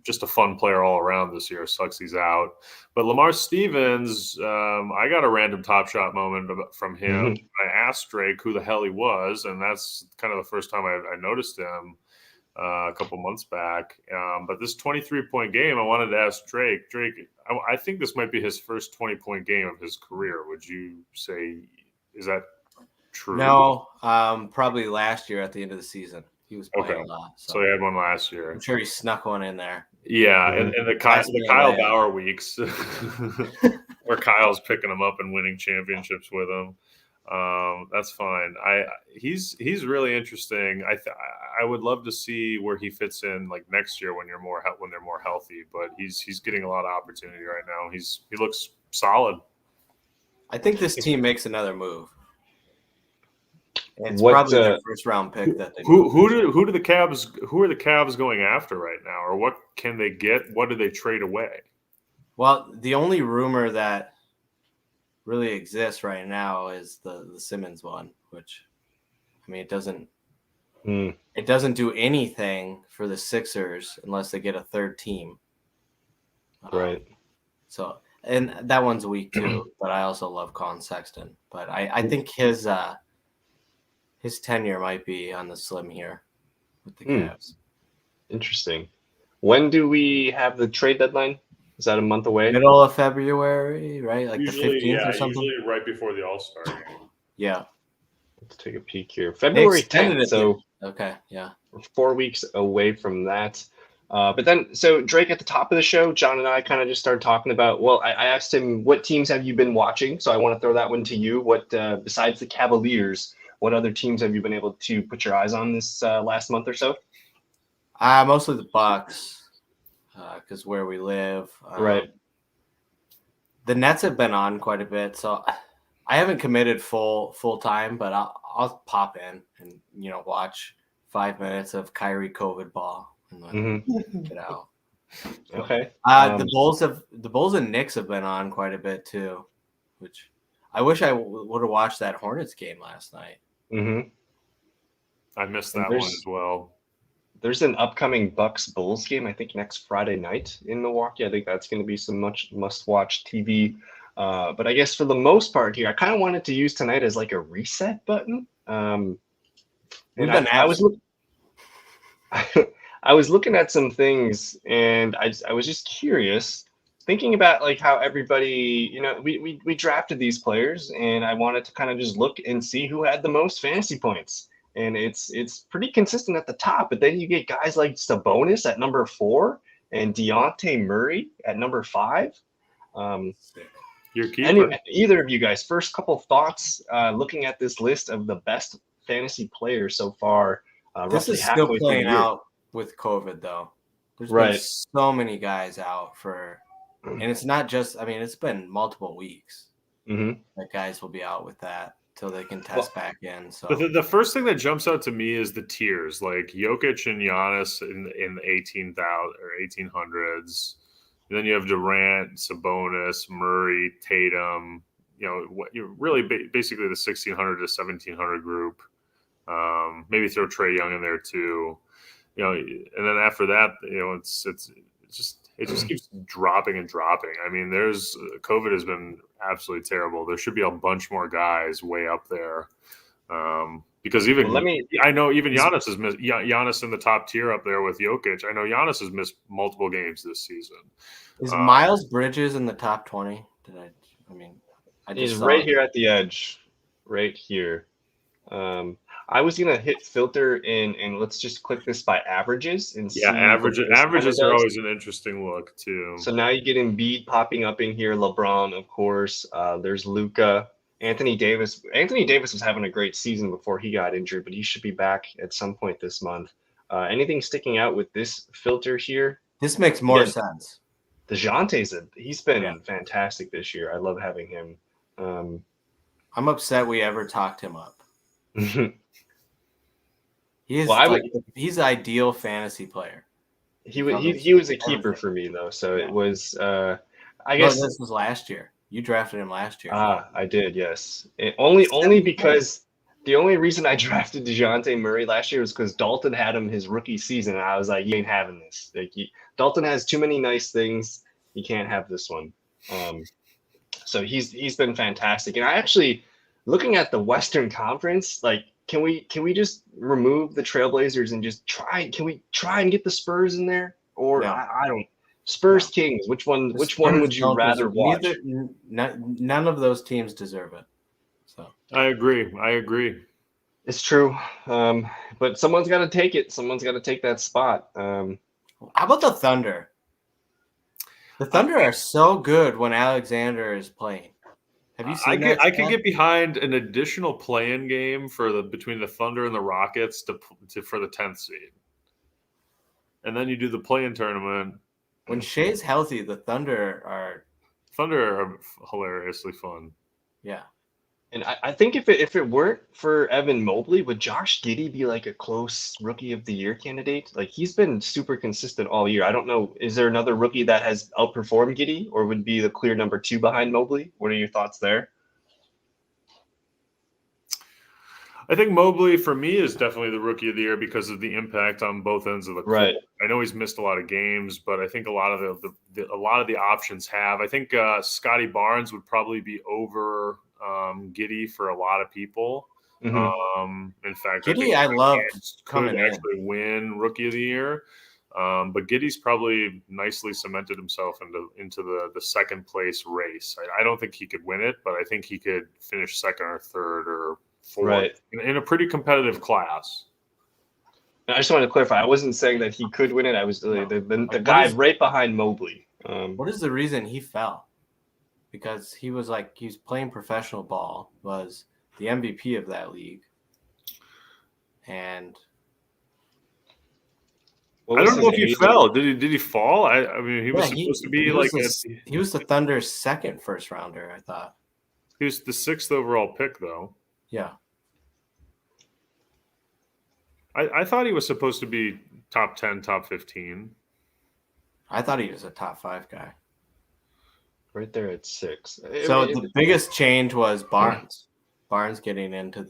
Just a fun player all around this year. Sucks he's out. But Lamar Stevens, I got a random Top Shot moment from him. I asked Drake who the hell he was, and that's kind of the first time I noticed him. A couple months back. But this 23-point game, I wanted to ask Drake. Drake, I think this might be his first 20-point game of his career. Would you say, is that true? No, probably last year at the end of the season. He was playing a lot. So he had one last year. I'm sure he snuck one in there. Yeah, and the Kyle Bauer weeks where Kyle's picking him up and winning championships with him. That's fine. He's really interesting. I would love to see where he fits in like next year when they're more healthy. But he's getting a lot of opportunity right now. He looks solid. I think this team makes another move. And it's probably their first round pick that they. Who are the Cavs going after right now, or what can they get? What do they trade away? Well, the only rumor that really exists right now is the Simmons one, which, I mean, it doesn't do anything for the Sixers unless they get a third team. Right. So, and that one's weak too, but I also love Colin Sexton. But I think his tenure might be on the slim here with the Cavs. Interesting. When do we have the trade deadline? Is that a month away? Middle of February, right? Like usually, the 15th or something? Usually right before the All-Star game. Yeah. Let's take a peek here. February 10th, so okay, yeah. We're 4 weeks away from that. But then, so Drake, at the top of the show, John and I kind of just started talking about, I asked him, what teams have you been watching? So I want to throw that one to you. What, besides the Cavaliers, what other teams have you been able to put your eyes on this last month or so? Mostly the Bucks. Because where we live, right. The Nets have been on quite a bit, so I haven't committed full time, but I'll pop in and watch 5 minutes of Kyrie COVID ball and then get out. Okay. The Bulls and Knicks have been on quite a bit too, which I wish I would have watched that Hornets game last night. I missed that one as well. There's an upcoming Bucks-Bulls game, I think, next Friday night in Milwaukee. I think that's going to be some must-watch TV. But I guess for the most part here, I kind of wanted to use tonight as like a reset button. And I was looking at some things, and I was just curious, thinking about like how everybody, we drafted these players, and I wanted to kind of just look and see who had the most fantasy points. And it's pretty consistent at the top, but then you get guys like Sabonis at number 4 and Dejounte Murray at number 5. Your keeper. Either of you guys, first couple thoughts looking at this list of the best fantasy players so far. This is still playing out with COVID, though. There's been so many guys out and it's not just, it's been multiple weeks that guys will be out with that. Till they can test back in. So the first thing that jumps out to me is the tiers, like Jokic and Giannis in the 18,000 or 1800s. And then you have Durant, Sabonis, Murray, Tatum. You're really basically the 1600 to 1700 group. Maybe throw Trae Young in there too. And then after that, it just keeps dropping and dropping. I mean, COVID has been absolutely terrible. There should be a bunch more guys way up there. Because I know even Giannis has missed. Giannis in the top tier up there with Jokic. I know Giannis has missed multiple games this season. Is Miles Bridges in the top 20? He's right here at the edge, right here. I was gonna hit filter and let's just click this by averages and see. Averages are always an interesting look too. So now you get Embiid popping up in here, LeBron, of course. There's Luka, Anthony Davis. Anthony Davis was having a great season before he got injured, but he should be back at some point this month. Anything sticking out with this filter here? This makes more sense. DeJounte's he's been fantastic this year. I love having him. I'm upset we ever talked him up. He's an ideal fantasy player. He was a keeper for me though, so it was. I guess this was last year. You drafted him last year. I did, yes. Only because the only reason I drafted DeJounte Murray last year was because Dalton had him his rookie season, and I was like, you ain't having this. Dalton has too many nice things. You can't have this one. So he's been fantastic, and I actually looking at the Western Conference, like. Can we just remove the Trailblazers and just try? Can we try and get the Spurs in there? Or I don't. Spurs Kings. Which one would you rather watch? None of those teams deserve it. So I agree. It's true. But someone's got to take it. Someone's got to take that spot. How about the Thunder? The Thunder are so good when Alexander is playing. Have you seen that? I can get behind an additional play-in game between the Thunder and the Rockets for the 10th seed, and then you do the play-in tournament. When Shea's healthy, the Thunder are hilariously fun. Yeah, and I think if it weren't for Evan Mobley, would Josh Giddey be like a close Rookie of the Year candidate? Like he's been super consistent all year. I don't know. Is there another rookie that has outperformed Giddey, or would be the clear number 2 behind Mobley? What are your thoughts there? I think Mobley for me is definitely the Rookie of the Year because of the impact on both ends of the court. Right. I know he's missed a lot of games, but I think a lot of the options have. I think Scotty Barnes would probably be over Giddey for a lot of people. Mm-hmm. In fact, Giddey, I love could actually win Rookie of the Year. But Giddey's probably nicely cemented himself into the second place race. I don't think he could win it, but I think he could finish second or third or fourth in a pretty competitive class. I just wanted to clarify. I wasn't saying that he could win it. I was the guy right behind Mobley. What is the reason he fell? Because he was playing professional ball, was the MVP of that league. And I don't know if he fell. Did he fall? I mean, he was supposed to be he was the Thunder's second first rounder, I thought. He was the 6th overall pick, though. Yeah. I thought he was supposed to be top 10, top 15. I thought he was a top 5 guy. Right there at 6. So the biggest change was Barnes. Barnes getting into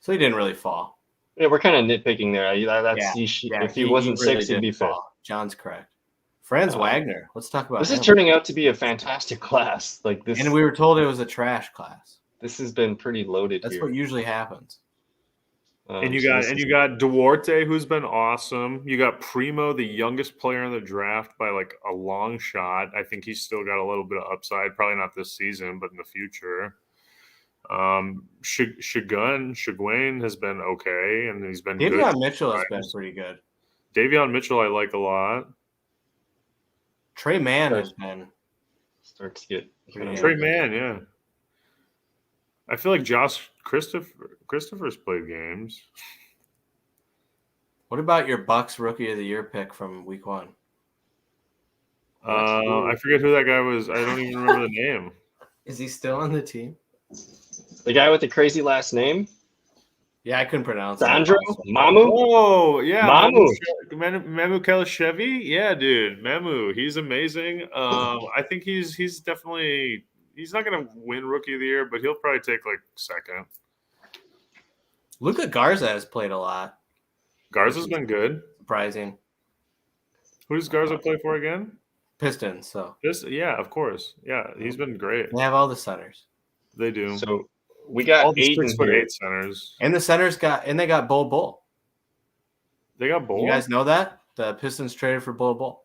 so he didn't really fall. Yeah, we're kind of nitpicking there. If he wasn't really 6, he'd be 5th. John's correct. Franz Wagner. Let's talk about this. Him. Is turning out to be a fantastic class. Like this, and we were told it was a trash class. This has been pretty loaded. That's what usually happens. And you got Duarte, who's been awesome. You got Primo, the youngest player in the draft by like a long shot. I think he's still got a little bit of upside. Probably not this season, but in the future. Shiguane has been okay, and he's been Davion good. Mitchell has been pretty good. Davion Mitchell I like a lot. Trey Mann has been starts to get Trey Mann, yeah. I feel like Josh Christopher's played games. What about your Bucks Rookie of the Year pick from week 1? I forget who that guy was. I don't even remember the name. Is he still on the team? The guy with the crazy last name? Yeah, I couldn't pronounce Sandro? it. Mamu? Oh, yeah. Mamu. Memu Kelishevy? Yeah, dude. Memu. He's amazing. I think he's definitely – he's not going to win Rookie of the Year, but he'll probably take, like, second. Luka Garza has played a lot. Garza's been good. Surprising. Who does Garza play for again? Pistons, so. Yeah, of course. Yeah, he's been great. They have all the centers. They do. So we got all the Aiden 6'8" centers. And the centers they got Bull. They got Bull? You guys know that? The Pistons traded for Bull.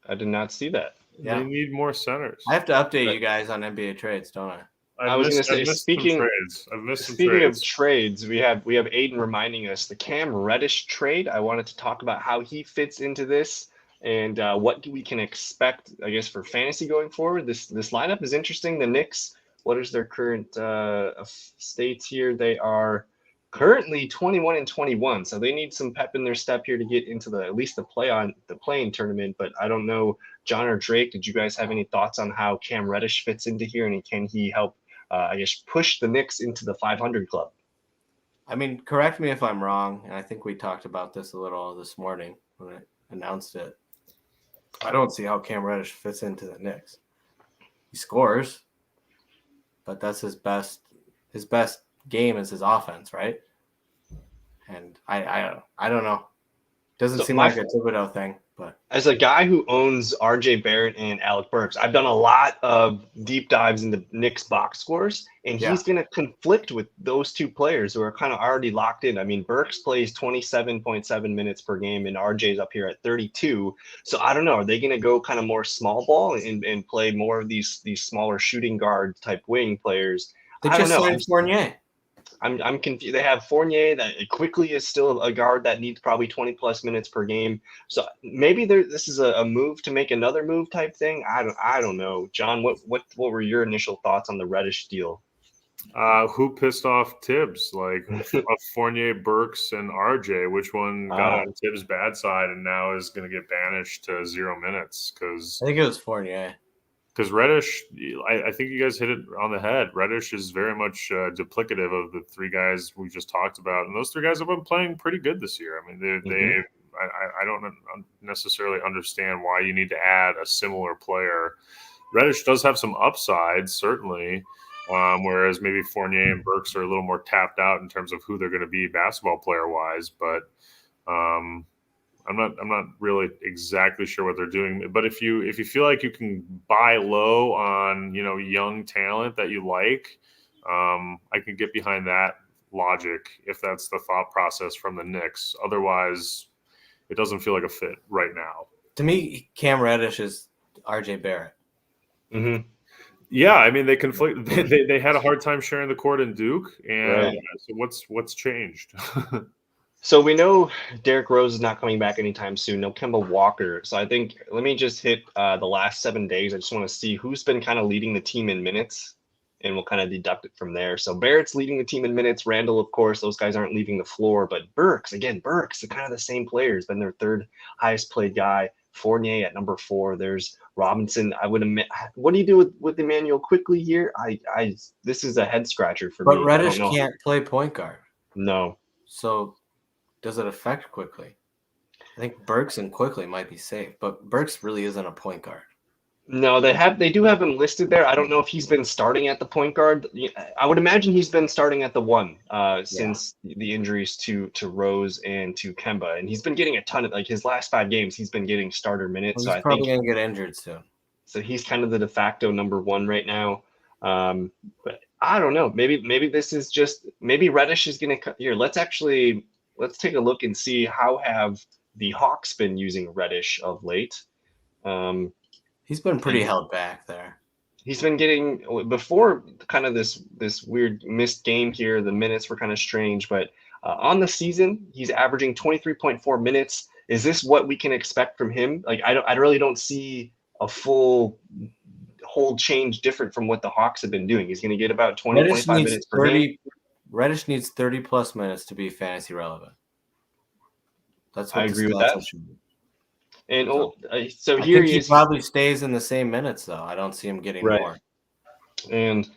I did not see that. Yeah. They need more centers. I have to update you guys on NBA trades, don't I? I was going to say, speaking of trades, we have Aiden reminding us the Cam Reddish trade. I wanted to talk about how he fits into this and what we can expect, I guess, for fantasy going forward. This lineup is interesting. The Knicks, what is their current states here? They are currently 21-21, so they need some pep in their step here to get into at least the play-in tournament. But I don't know, John or Drake, did you guys have any thoughts on how Cam Reddish fits into here, and can he help? I guess push the Knicks into the 500 club. I mean, correct me if I'm wrong, and I think we talked about this a little this morning when I announced it. I don't see how Cam Reddish fits into the Knicks. He scores, but that's his best game is his offense, right? And I don't know. Doesn't seem like a Thibodeau thing. But as a guy who owns RJ Barrett and Alec Burks, I've done a lot of deep dives into Knicks box scores, and he's going to conflict with those two players who are kind of already locked in. I mean, Burks plays 27.7 minutes per game, and RJ's up here at 32. So I don't know. Are they going to go kind of more small ball and play more of these smaller shooting guard type wing players? They just signed Fournier. I'm confused. They have Fournier that quickly is still a guard that needs probably 20 plus minutes per game. So maybe this is a move to make another move type thing. I don't know. John, what were your initial thoughts on the Reddish deal? Who pissed off Tibbs? Like Fournier, Burks, and RJ. Which one got on Tibbs' bad side and now is going to get banished to 0 minutes? Because I think it was Fournier. Because Reddish, I think you guys hit it on the head. Reddish is very much duplicative of the three guys we just talked about, and those three guys have been playing pretty good this year. I mean, I don't necessarily understand why you need to add a similar player. Reddish does have some upsides, certainly, whereas maybe Fournier and Burks are a little more tapped out in terms of who they're going to be basketball player wise, but. I'm not really exactly sure what they're doing, but if you feel like you can buy low on young talent that you like, I can get behind that logic if that's the thought process from the Knicks. Otherwise, it doesn't feel like a fit right now. To me, Cam Reddish is RJ Barrett. Mm-hmm. Yeah, I mean they conflict. They had a hard time sharing the court in Duke, and so what's changed? So we know Derrick Rose is not coming back anytime soon. No Kemba Walker. So I think let me just hit the last 7 days. I just want to see who's been kind of leading the team in minutes, and we'll kind of deduct it from there. So Barrett's leading the team in minutes. Randall, of course, those guys aren't leaving the floor. But Burks, are kind of the same player. He's been their third highest played guy. Fournier at number 4. There's Robinson. I would admit. What do you do with Emmanuel quickly here? This is a head scratcher for me. But Reddish can't play point guard. No. So. Does it affect Quickly? I think Burks and Quickly might be safe, but Burks really isn't a point guard. No, they do have him listed there. I don't know if he's been starting at the point guard. I would imagine he's been starting at the 1 since the injuries to Rose and to Kemba, and he's been getting a ton of his last 5 games. He's been getting starter minutes. Well, he's probably going to get injured soon. So he's kind of the de facto number 1 right now. But I don't know. Maybe this is just Reddish is going to here. Let's take a look and see how have the Hawks been using Reddish of late. He's been pretty held back there. He's been getting before kind of this weird missed game here. The minutes were kind of strange, but on the season, he's averaging 23.4 minutes. Is this what we can expect from him? I really don't see a full whole change different from what the Hawks have been doing. He's going to get about 25 minutes per game. Reddish needs 30 plus minutes to be fantasy relevant. That's what I agree with that. And so here he probably stays in the same minutes though. I don't see him getting more. And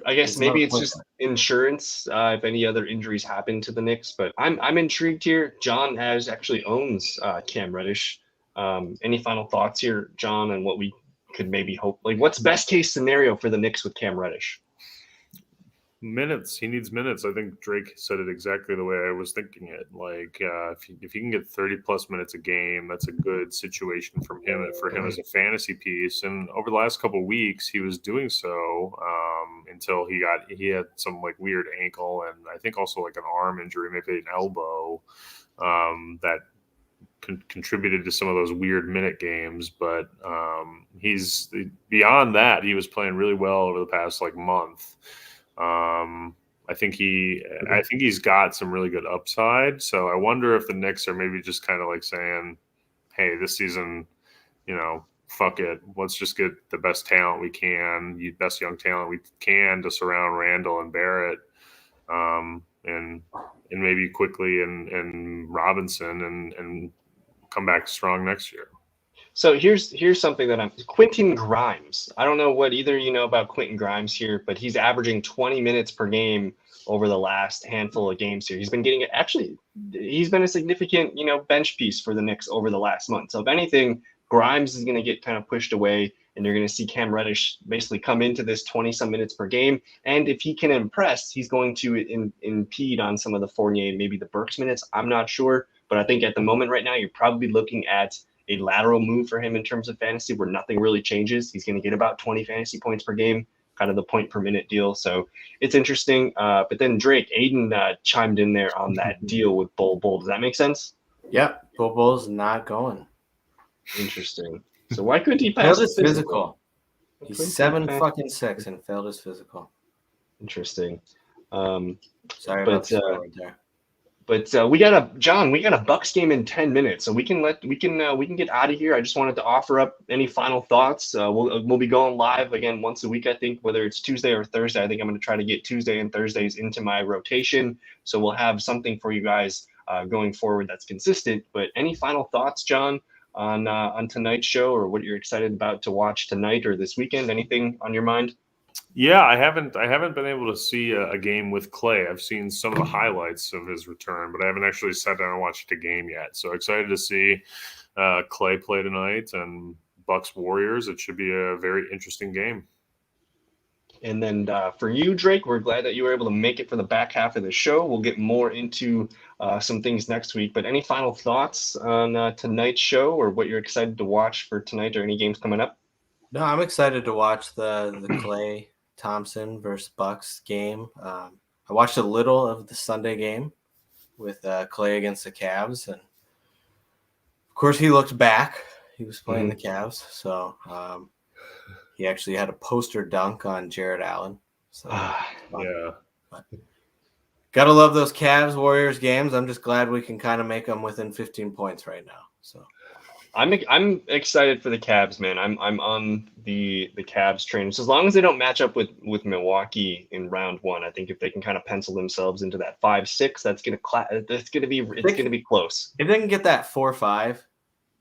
I guess It's maybe not a it's point just guard. insurance if any other injuries happen to the Knicks. But I'm intrigued here. John actually owns Cam Reddish. Any final thoughts here, John, on what we could maybe hope? Like, what's best case scenario for the Knicks with Cam Reddish? Minutes. He needs minutes. I think Drake said it exactly the way I was thinking it. Like, if he can get 30+ minutes a game, that's a good situation for him as a fantasy piece. And over the last couple of weeks, he was doing so until he had some like weird ankle and I think also like an arm injury, maybe an elbow that contributed to some of those weird minute games. But he's beyond that. He was playing really well over the past like month. I think he's got some really good upside. So I wonder if the Knicks are maybe just kind of like saying, hey, this season, fuck it. Let's just get the best talent we can, best young talent we can to surround Randall and Barrett, and maybe quickly and Robinson and come back strong next year. So here's something that Quentin Grimes. I don't know what either you know about Quentin Grimes here, but he's averaging 20 minutes per game over the last handful of games here. He's been a significant, bench piece for the Knicks over the last month. So if anything, Grimes is going to get kind of pushed away, and you're going to see Cam Reddish basically come into this 20-some minutes per game. And if he can impress, he's going to impede on some of the Fournier, maybe the Burks minutes. I'm not sure, but I think at the moment right now, you're probably looking at a lateral move for him in terms of fantasy where nothing really changes. He's going to get about 20 fantasy points per game, kind of the point per minute deal. So it's interesting. But then Drake, Aiden chimed in there on that deal with Bol Bol. Does that make sense? Yep. Bol Bol's not going. Interesting. So why couldn't he pass Failed his his physical. He's 7'6" and failed his physical. Interesting. Sorry about the right there. But we got a Bucks game in 10 minutes, so we can get out of here. I just wanted to offer up any final thoughts. We'll be going live again once a week, I think, whether it's Tuesday or Thursday. I think I'm going to try to get Tuesday and Thursdays into my rotation, so we'll have something for you guys going forward that's consistent. But any final thoughts, John, on tonight's show, or what you're excited about to watch tonight or this weekend? Anything on your mind? Yeah, I haven't been able to see a game with Clay. I've seen some of the highlights of his return, but I haven't actually sat down and watched a game yet. So excited to see Clay play tonight and Bucks Warriors. It should be a very interesting game. And then for you, Drake, we're glad that you were able to make it for the back half of the show. We'll get more into some things next week. But any final thoughts on tonight's show, or what you're excited to watch for tonight, or any games coming up? No, I'm excited to watch the Clay Thompson versus Bucks game. I watched a little of the Sunday game with Clay against the Cavs, and of course he looked back. He was playing the Cavs, so he actually had a poster dunk on Jared Allen. So yeah, gotta love those Cavs Warriors games. I'm just glad we can kind of make them within 15 points right now. So. I'm excited for the Cavs, man. I'm on the Cavs train. So as long as they don't match up with Milwaukee in round one, I think if they can kind of pencil themselves into that 5-6, it's gonna be close. If they can get that 4-5,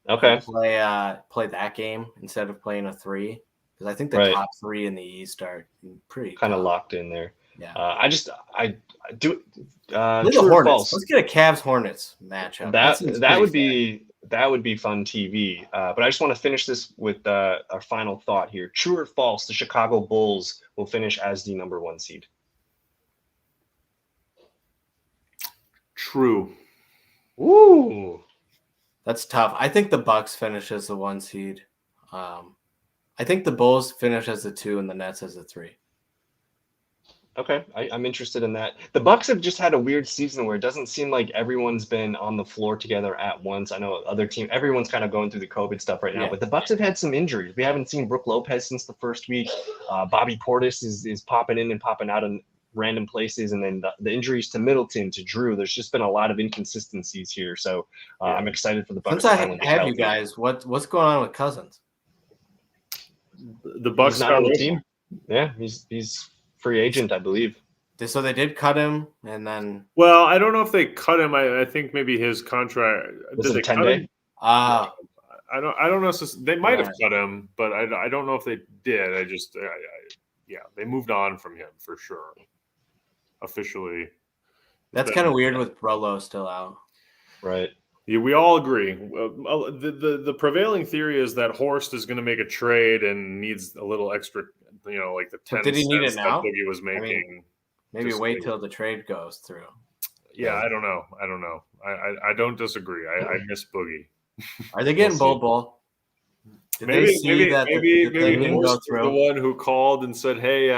okay, play that game instead of playing a 3, because I think the top 3 in the East are pretty kind of locked in there. Yeah. I do. True or false? Let's get a Cavs Hornets matchup. That would be fun TV. But I just want to finish this with our final thought here. True or false, the Chicago Bulls will finish as the number 1 seed? True. Ooh. That's tough. I think the Bucks finish as the 1 seed. I think the Bulls finish as the 2 and the Nets as the 3. Okay, I'm interested in that. The Bucks have just had a weird season where it doesn't seem like everyone's been on the floor together at once. I know everyone's kind of going through the COVID stuff right now, but the Bucks have had some injuries. We haven't seen Brook Lopez since the first week. Bobby Portis is popping in and popping out in random places, and then the injuries to Middleton, to Drew. There's just been a lot of inconsistencies here, so I'm excited for the Bucks. Since I have you guys, what's going on with Cousins? The Bucks not on the team. Yeah, he's free agent, I believe. So they did cut him, and then. Well, I don't know if they cut him. I think maybe his contract. Did they cut him? I don't know. They might have cut him, but I don't know if they did. they moved on from him for sure. Officially. That's kind of weird with Rolo still out. Right. Yeah, we all agree. The prevailing theory is that Horst is going to make a trade and needs a little extra, like the 10 did he need it cents now? that Boogie was making. Maybe wait till the trade goes through. Yeah, I don't know. I don't disagree. I miss Boogie. Are they getting Bull? Did maybe they see that maybe didn't go Horst through? was the one who called and said, "Hey,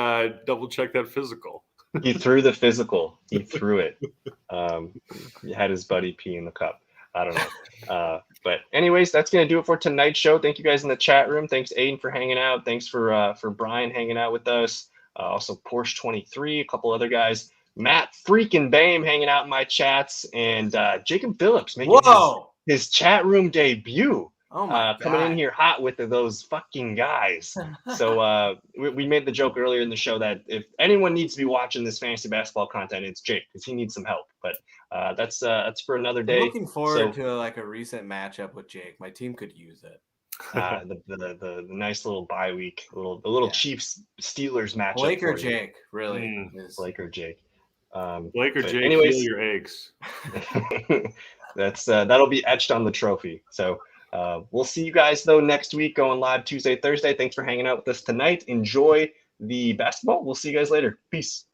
double check that physical." He threw the physical. He threw it. He had his buddy pee in the cup. I don't know. But anyways, that's going to do it for tonight's show. Thank you guys in the chat room. Thanks, Aiden, for hanging out. Thanks for Brian hanging out with us. Also, Porsche 23, a couple other guys. Matt freaking Bame hanging out in my chats. And Jacob Phillips making his chat room debut. Oh my God. Coming in here hot with those fucking guys. So we made the joke earlier in the show that if anyone needs to be watching this fantasy basketball content, it's Jake, because he needs some help. But that's for another day. I'm looking forward to like a recent matchup with Jake. My team could use it. The nice little bye week, the little Chiefs Steelers matchup. Blake or Jake, really? Blake or Jake. Blake or Jake, anyways, feel your eggs. That'll be etched on the trophy. So we'll see you guys though next week, going live Tuesday, Thursday. Thanks for hanging out with us tonight. Enjoy the basketball. We'll see you guys later. Peace.